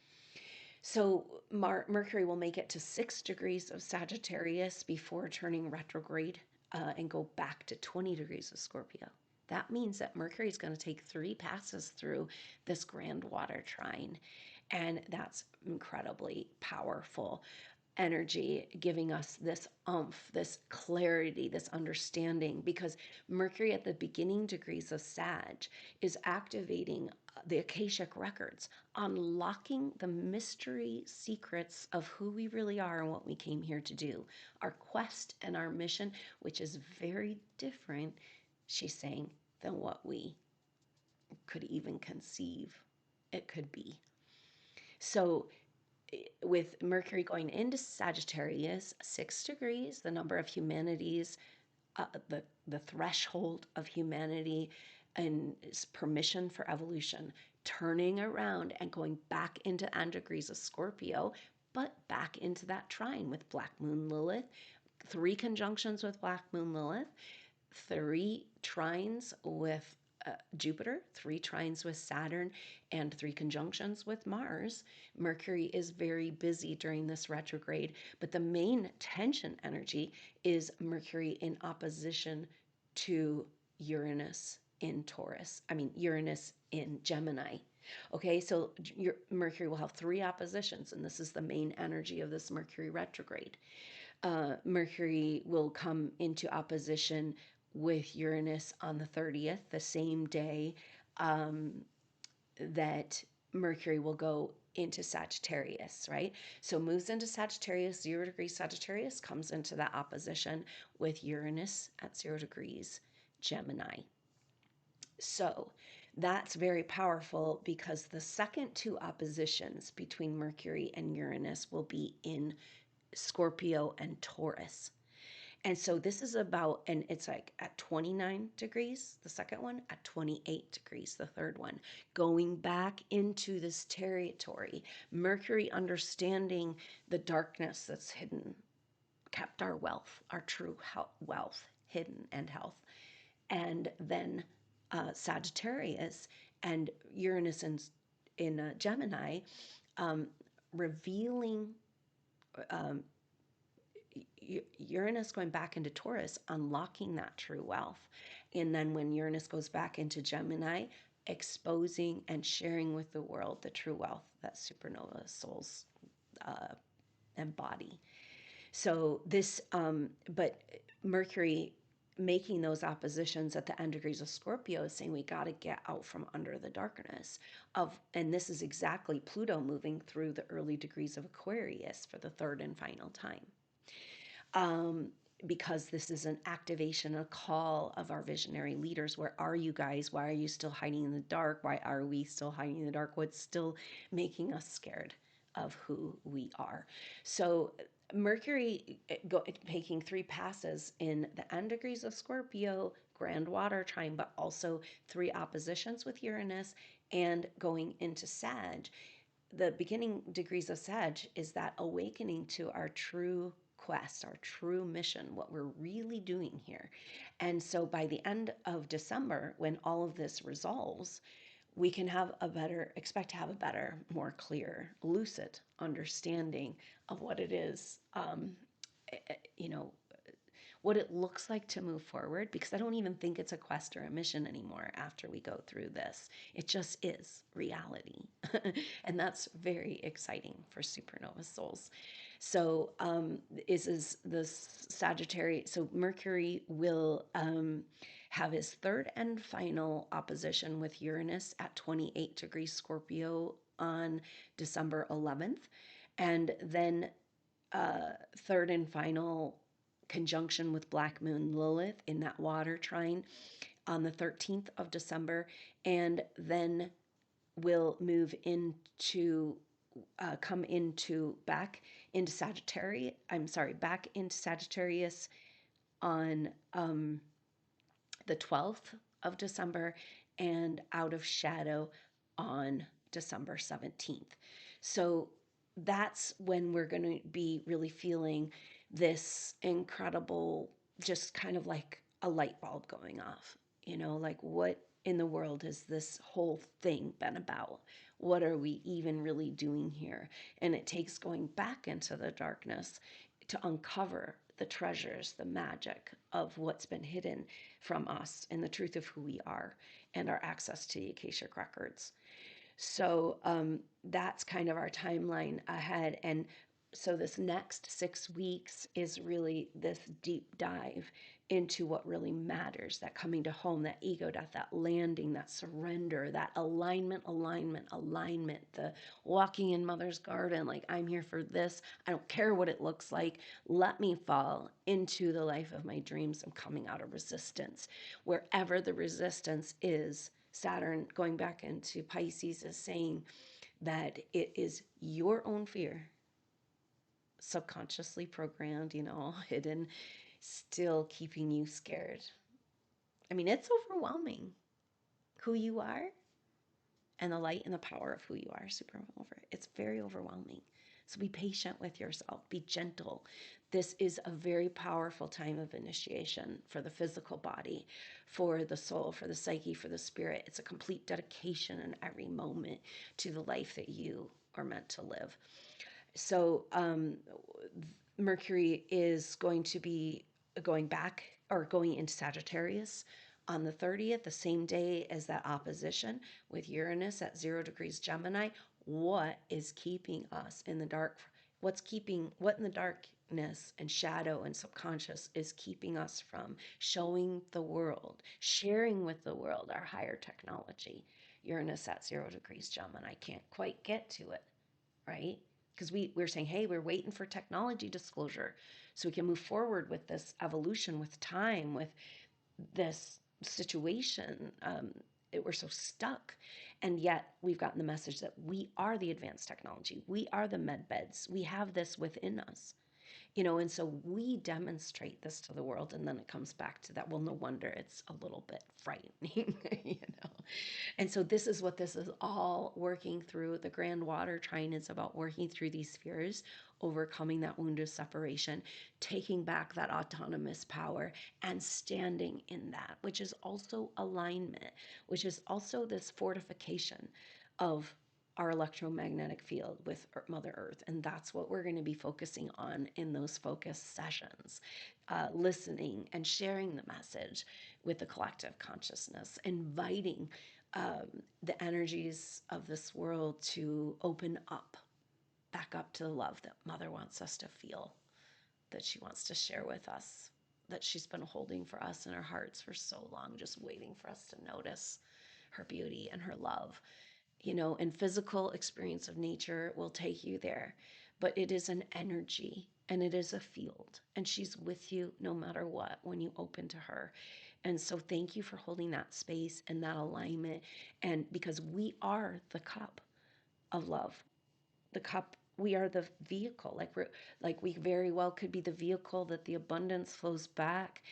So Mercury will make it to 6 degrees of Sagittarius before turning retrograde and go back to 20 degrees of Scorpio. That means that Mercury is going to take 3 passes through this Grand Water Trine, and that's incredibly powerful energy, giving us this oomph, this clarity, this understanding, because Mercury at the beginning degrees of Sag is activating the Akashic records, unlocking the mystery secrets of who we really are and what we came here to do, our quest and our mission, which is very different, she's saying, than what we could even conceive it could be. So with Mercury going into Sagittarius, 6 degrees, the number of humanities, the threshold of humanity and permission for evolution, turning around and going back into n degrees of Scorpio, but back into that trine with Black Moon Lilith, 3 conjunctions with Black Moon Lilith, 3 trines with Jupiter, 3 trines with Saturn, and 3 conjunctions with Mars. Mercury is very busy during this retrograde, but the main tension energy is Mercury in opposition to Uranus in Uranus in Gemini. Okay, so Mercury will have 3 oppositions, and this is the main energy of this Mercury retrograde. Mercury will come into opposition with Uranus on the 30th, the same day that Mercury will go into Sagittarius, right? So moves into Sagittarius, 0 degrees Sagittarius, comes into that opposition with Uranus at 0 degrees Gemini. So that's very powerful because the second two oppositions between Mercury and Uranus will be in Scorpio and Taurus. And so this is about, and it's like at 29 degrees, the second one, at 28 degrees, the third one, going back into this territory. Mercury understanding the darkness that's hidden, kept our wealth, our true wealth hidden, and health. And then Sagittarius and Uranus in Gemini, revealing um, Uranus going back into Taurus, unlocking that true wealth. And then when Uranus goes back into Gemini, exposing and sharing with the world the true wealth that supernova souls embody. So this, but Mercury making those oppositions at the end degrees of Scorpio is saying we got to get out from under the darkness of, and this is exactly Pluto moving through the early degrees of Aquarius for the third and final time. Because this is an activation, a call of our visionary leaders. Where are you guys? Why are you still hiding in the dark? Why are we still hiding in the dark? What's still making us scared of who we are? So Mercury taking 3 passes in the end degrees of Scorpio, Grand Water Trine, but also 3 oppositions with Uranus and going into Sag. The beginning degrees of Sag is that awakening to our true quest, our true mission, what we're really doing here. And so by the end of December, when all of this resolves, we can expect to have a better, more clear, lucid understanding of what it is, you know, what it looks like to move forward, because I don't even think it's a quest or a mission anymore after we go through this. It just is reality. And that's very exciting for supernova souls. So is this Sagittarius, so Mercury will have his third and final opposition with Uranus at 28 degrees Scorpio on December 11th. And then third and final conjunction with Black Moon Lilith in that water trine on the 13th of December, and then will move into come into back into Sagittarius. Back into Sagittarius on the 12th of December and out of shadow on December 17th. So that's when we're going to be really feeling this incredible, just kind of like a light bulb going off, like what in the world has this whole thing been about? What are we even really doing here? And it takes going back into the darkness to uncover the treasures, the magic of what's been hidden from us and the truth of who we are and our access to the Akashic records. So that's kind of our timeline ahead. And so this next 6 weeks is really this deep dive into what really matters, that coming to home, that ego death, that landing, that surrender, that alignment, the walking in mother's garden, like I'm here for this. I don't care what it looks like. Let me fall into the life of my dreams. I'm coming out of resistance. Wherever the resistance is, Saturn going back into Pisces is saying that it is your own fear, subconsciously programmed, hidden, still keeping you scared. I mean, it's overwhelming who you are and the light and the power of who you are, supernova. It's very overwhelming. So be patient with yourself, be gentle. This is a very powerful time of initiation for the physical body, for the soul, for the psyche, for the spirit. It's a complete dedication in every moment to the life that you are meant to live. So Mercury is going to be going back or going into Sagittarius on the 30th, the same day as that opposition with Uranus at 0 degrees Gemini. What is keeping us in the dark? What in the darkness and shadow and subconscious is keeping us from showing the world, sharing with the world our higher technology? Uranus at 0 degrees Gemini can't quite get to it, right? Because we're saying, hey, we're waiting for technology disclosure so we can move forward with this evolution, with time, with this situation. We're so stuck. And yet we've gotten the message that we are the advanced technology. We are the med beds. We have this within us. And so we demonstrate this to the world, and then it comes back to that. Well, no wonder it's a little bit frightening, And so this is what this is all working through. The Grand Water Trine is about working through these spheres, overcoming that wound of separation, taking back that autonomous power, and standing in that, which is also alignment, which is also this fortification of our electromagnetic field with Mother Earth. And that's what we're going to be focusing on in those focus sessions, listening and sharing the message with the collective consciousness, inviting the energies of this world to open up, back up to the love that Mother wants us to feel, that she wants to share with us, that she's been holding for us in our hearts for so long, just waiting for us to notice her beauty and her love. And physical experience of nature will take you there, but it is an energy and it is a field, and she's with you no matter what when you open to her. And so thank you for holding that space and that alignment. And because we are the cup of love, the cup, we are the vehicle, like we very well could be the vehicle that the abundance flows back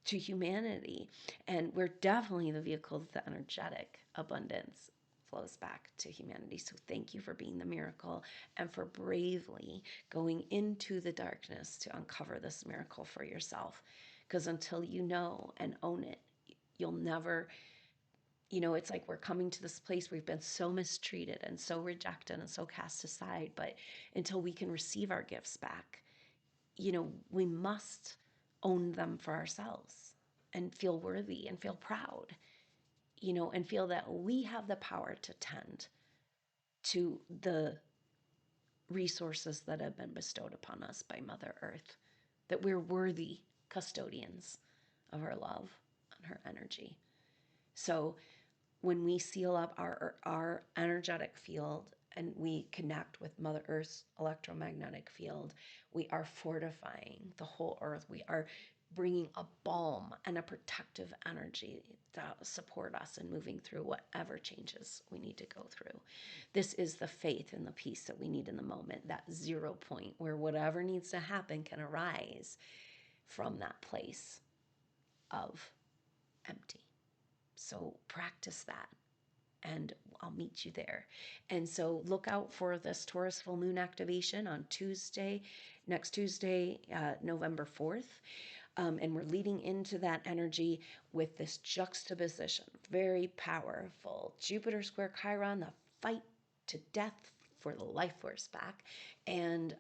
to humanity. And we're definitely the vehicle that the energetic abundance flows back to humanity. So thank you for being the miracle and for bravely going into the darkness to uncover this miracle for yourself. Because until you know and own it, you'll never, it's like we're coming to this place where we've been so mistreated and so rejected and so cast aside. But until we can receive our gifts back, we must own them for ourselves and feel worthy and feel proud, and feel that we have the power to tend to the resources that have been bestowed upon us by Mother Earth, that we're worthy custodians of her love and her energy. So when we seal up our energetic field and we connect with Mother Earth's electromagnetic field, we are fortifying the whole earth. We are bringing a balm and a protective energy to support us in moving through whatever changes we need to go through. This is the faith and the peace that we need in the moment, that 0 point where whatever needs to happen can arise from that place of empty. So practice that, and I'll meet you there. And so look out for this Taurus full moon activation on next Tuesday, November 4th. And we're leading into that energy with this juxtaposition, very powerful. Jupiter square Chiron, the fight to death for the life force back, and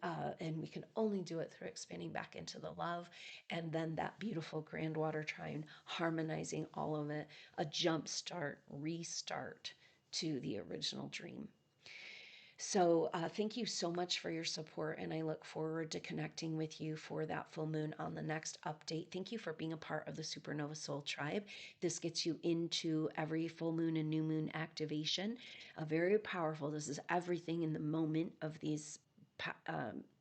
we can only do it through expanding back into the love. And then that beautiful Grand Water Trine, harmonizing all of it, a jump start, restart to the original dream. So thank you so much for your support, and I look forward to connecting with you for that full moon on the next update. Thank you for being a part of the SuperNova Soul Tribe. This gets you into every full moon and new moon activation. Very powerful. This is everything in the moment of these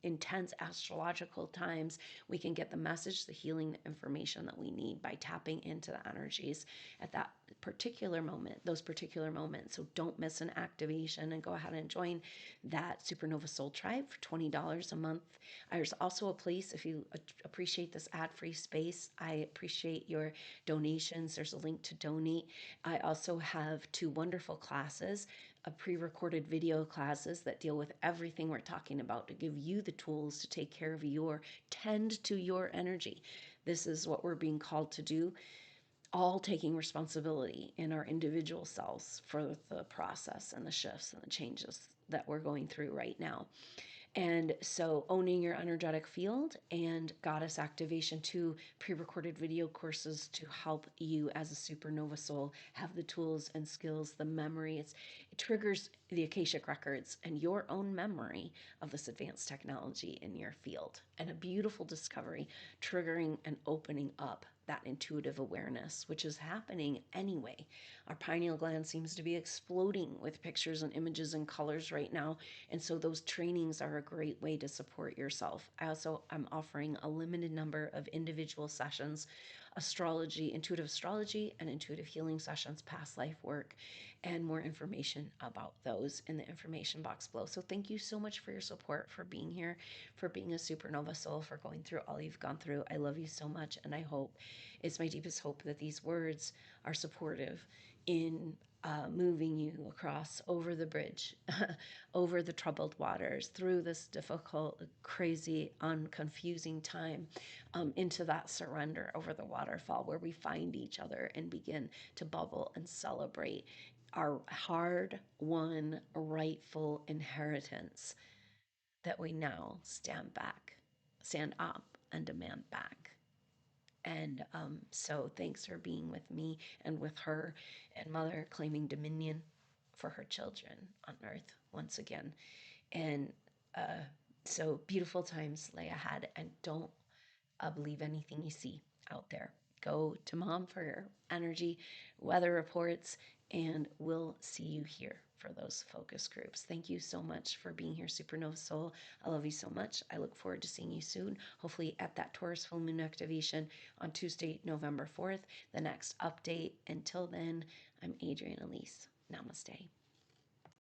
intense astrological times. We can get the message, the healing, the information that we need by tapping into the energies at that particular moment, those particular moments. So don't miss an activation, and go ahead and join that SuperNova Soul Tribe for $20 a month. There's also a place, if you appreciate this ad-free space, I appreciate your donations. There's a link to donate. I also have 2 wonderful classes, pre-recorded video classes that deal with everything we're talking about to give you the tools to take care of tend to your energy. This is what we're being called to do, all taking responsibility in our individual selves for the process and the shifts and the changes that we're going through right now. And so owning your energetic field and goddess activation, 2 pre-recorded video courses to help you as a supernova soul have the tools and skills, the memory. It triggers the Akashic Records and your own memory of this advanced technology in your field, and a beautiful discovery triggering and opening up that intuitive awareness, which is happening anyway. Our pineal gland seems to be exploding with pictures and images and colors right now. And so those trainings are a great way to support yourself. I'm offering a limited number of individual sessions, astrology, intuitive astrology, and intuitive healing sessions, past life work, and more information about those in the information box below. So thank you so much for your support, for being here, for being a supernova soul, for going through all you've gone through. I love you so much, and I hope, it's my deepest hope, that these words are supportive in moving you across, over the bridge, over the troubled waters, through this difficult, crazy, unconfusing time, into that surrender over the waterfall where we find each other and begin to bubble and celebrate our hard-won, rightful inheritance that we now stand up, and demand back. And so thanks for being with me and with her and Mother, claiming dominion for her children on earth once again. And so beautiful times lay ahead, and don't believe anything you see out there. Go to Mom for your energy, weather reports, and we'll see you here for those focus groups. Thank you so much for being here, Supernova Soul. I love you so much. I look forward to seeing you soon, hopefully at that Taurus full moon activation on Tuesday, November 4th, the next update. Until then, I'm Adrienne Elise. Namaste.